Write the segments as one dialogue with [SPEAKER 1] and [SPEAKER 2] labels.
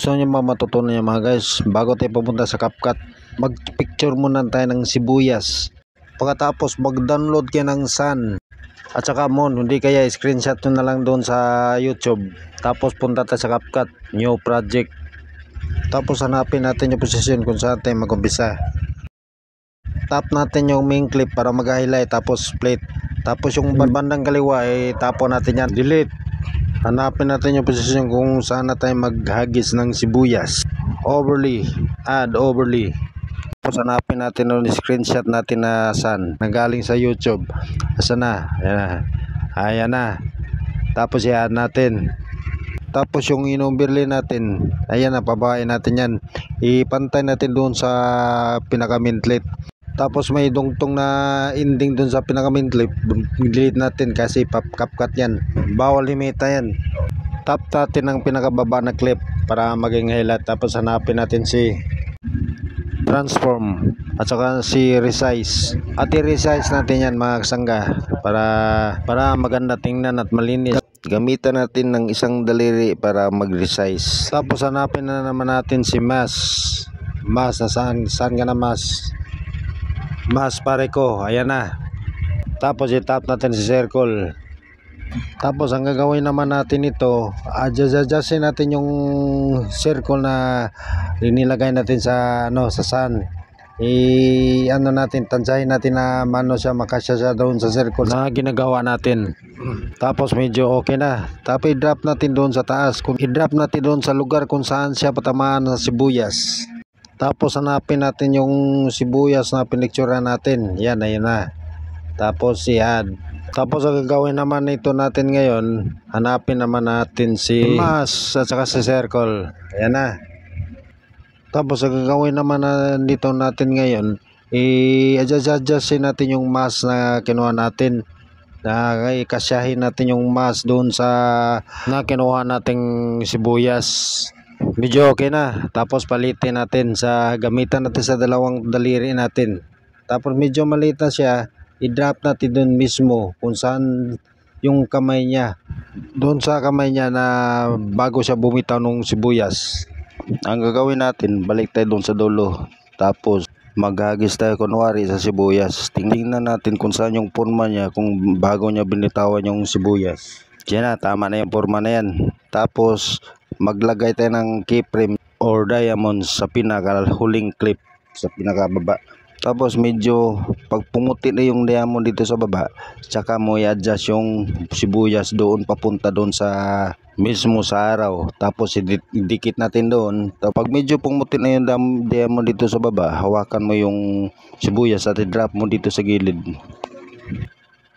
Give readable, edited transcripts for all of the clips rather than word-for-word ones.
[SPEAKER 1] gusto niyo matutunan niyo mga guys, bago tayo pupunta sa CapCut, mag-picture muna tayo ng sibuyas. Pagkatapos mag-download kayo ng Sun at saka Mon, hindi kaya screenshot nyo na lang doon sa YouTube. Tapos punta tayo sa CapCut, new project. Tapos hanapin natin yung position kung saan tayo mag-umpisa. Tap natin yung main clip para mag-highlight, tapos split. Tapos yung bandang kaliwa ay tapon natin yan, delete. Hanapin natin yung posisyon kung saan na tayo maghagis ng sibuyas. Overlay, add overlay. Tapos hanapin natin yung screenshot natin na Sun, nagaling sa YouTube. Asa na? Ayan na. Ayan na. Tapos i-add natin. Tapos yung in-overlay natin, ayan na, pababain natin yan. Ipantay natin doon sa pinaka-main clip. Tapos may dungtong na ending dun sa pinaka-main clip, delete natin kasi CapCut yan, bawal limita yan. Tap natin ang pinakababa na clip para maging highlight. Tapos hanapin natin si transform at saka si resize, at i-resize natin yan mga kasangga para maganda tingnan at malinis. Gamitan natin ng isang daliri para mag-resize. Tapos hanapin na naman natin si mask na saan ka na mask pare ko, ayan na. Tapos i-tap natin si circle. Tapos ang gagawin naman natin ito, adjustin natin yung circle na inilagay natin sa sa sun. Natin, tansyahin natin na siya, makasya siya doon sa circle na ginagawa natin. Tapos medyo okay na. Tapos i-drop natin doon sa taas, i-drop natin doon sa lugar kung saan siya patamaan sa sibuyas. Tapos hanapin natin yung sibuyas na pinicturean natin. Yan, ayun na. Tapos i-add. Tapos ang gagawin naman ito natin ngayon, hanapin naman natin si mask at saka si circle. Ayan na. Tapos ang gagawin naman dito natin ngayon, i-adjustin natin yung mask na kinuha natin. Kasyahin natin yung mask doon sa na kinuha nating sibuyas. Medyo okay na. Tapos palitin natin gamitan natin sa dalawang daliri natin. Tapos medyo maliit na siya, i-drop natin doon mismo kung saan yung kamay niya, doon sa kamay niya na bago siya bumitaw ng sibuyas. Ang gagawin natin, balik tayo doon sa dulo. Tapos maghagis tayo kunwari sa sibuyas. Tingnan natin kung saan yung forma niya, kung bago niya binitawan yung sibuyas. Yan na, tama na yung forma na yan. Tapos maglagay tayo ng keyframe or diamond sa pinakahuling clip, sa pinakababa. Tapos medyo pag pumuti na yung diamond dito sa baba, tsaka mo i-adjust yung sibuyas doon papunta doon sa mismo sa araw. Tapos idikit natin doon. Pag medyo pumuti na yung diamond dito sa baba, hawakan mo yung sibuyas at i-drop mo dito sa gilid.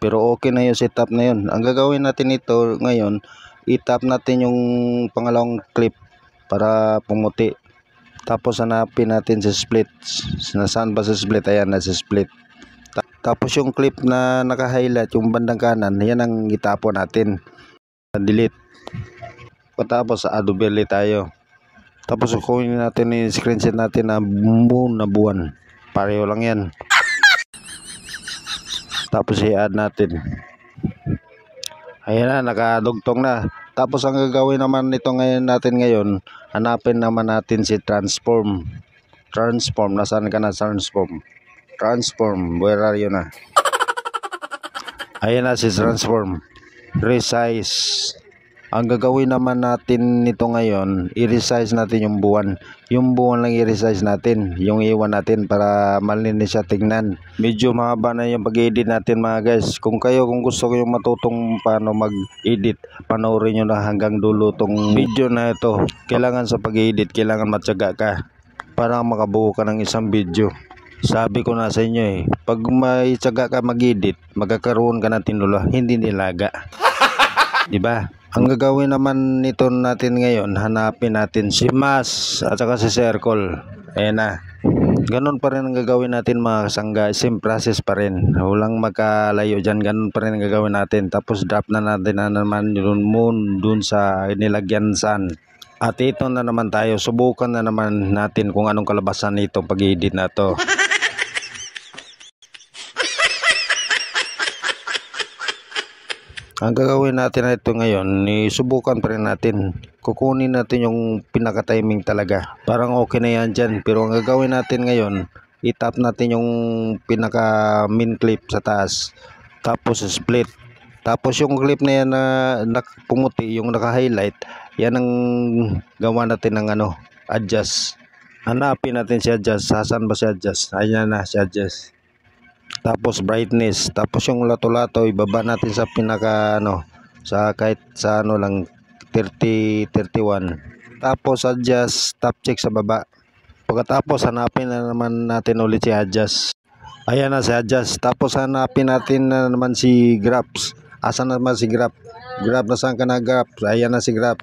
[SPEAKER 1] Pero okay na yung setup na yun. Ang gagawin natin ito ngayon, i-tap natin yung pangalawang clip para pumuti. Tapos hanapin natin sa split. Nasaan ba sa split? Ayan, nasa split. Tapos yung clip na naka-highlight, yung bandang kanan, yan ang itapon natin. Delete. Tapos add overlay tayo. Tapos kunin natin yung screenshot natin na buwan. Pareho lang yan. Tapos i-add natin. Ayan na, nakadugtong na. Tapos ang gagawin naman nito ngayon, hanapin naman natin si transform. Transform, nasaan ka na transform? Transform, where are you na? Ayan na si transform. Resize. Ang gagawin naman natin nito ngayon, i-resize natin yung buwan. Yung buwan lang i-resize natin, yung iwan natin para malinis siya tingnan. Medyo mahaba na yung pag-edit natin mga guys. Kung gusto ko yung matutong paano mag-edit, panoorin nyo na hanggang dulo tong video na ito. Kailangan sa pag-edit, kailangan matyaga ka para makabuo ka ng isang video. Sabi ko na sa inyo pag may tiyaga ka mag-edit, magkakaroon ka ng tinula, hindi nilaga. Diba? Ang gagawin naman nito natin ngayon, hanapin natin si mask at saka si circle. Ayan na. Ganun pa rin ang gagawin natin mga kasangga. Same process pa rin. Walang magkalayo dyan. Ganun pa rin ang gagawin natin. Tapos drop na natin na naman dun sa nilagyan sun. At ito na naman tayo. Subukan na naman natin kung anong kalabasan nito pag-edit na to. Ang gagawin natin na ito ngayon, subukan pa rin natin. Kukunin natin yung pinaka-timing talaga. Parang okay na yan dyan. Pero ang gagawin natin ngayon, itap natin yung pinaka-min clip sa taas. Tapos split. Tapos yung clip na yan na pumuti, yung naka-highlight, yan ang gawa natin ng adjust. Hanapin natin si adjust. Saan ba si adjust? Ayan na si adjust. Tapos brightness, tapos yung lato-lato ibaba natin sa pinaka sa kahit sa lang 30 31. Tapos adjust, top check sa baba. Pagkatapos hanapin na naman natin ulit si adjust. Ayan na si adjust. Tapos hanapin natin na naman si graphs. Asan naman si graph? Graph, nasaan ka na graph? Ayan na si graph.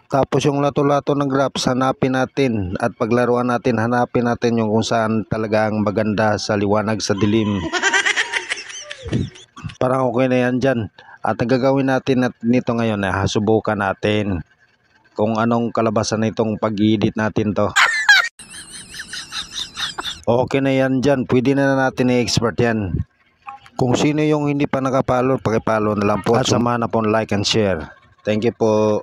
[SPEAKER 1] Tapos yung lato-lato ng graphs hanapin natin, at paglaruan natin, hanapin natin yung kung saan talaga ang maganda sa liwanag sa dilim. Parang okay na yan dyan. At ang gagawin natin nito ngayon ay subukan natin kung anong kalabasan nitong pag-i-edit natin to. Okay na yan dyan. Pwede na natin i-expert yan. Kung sino yung hindi pa nakapalo, pakipalo na lang po. At samahan na po like and share. Thank you po.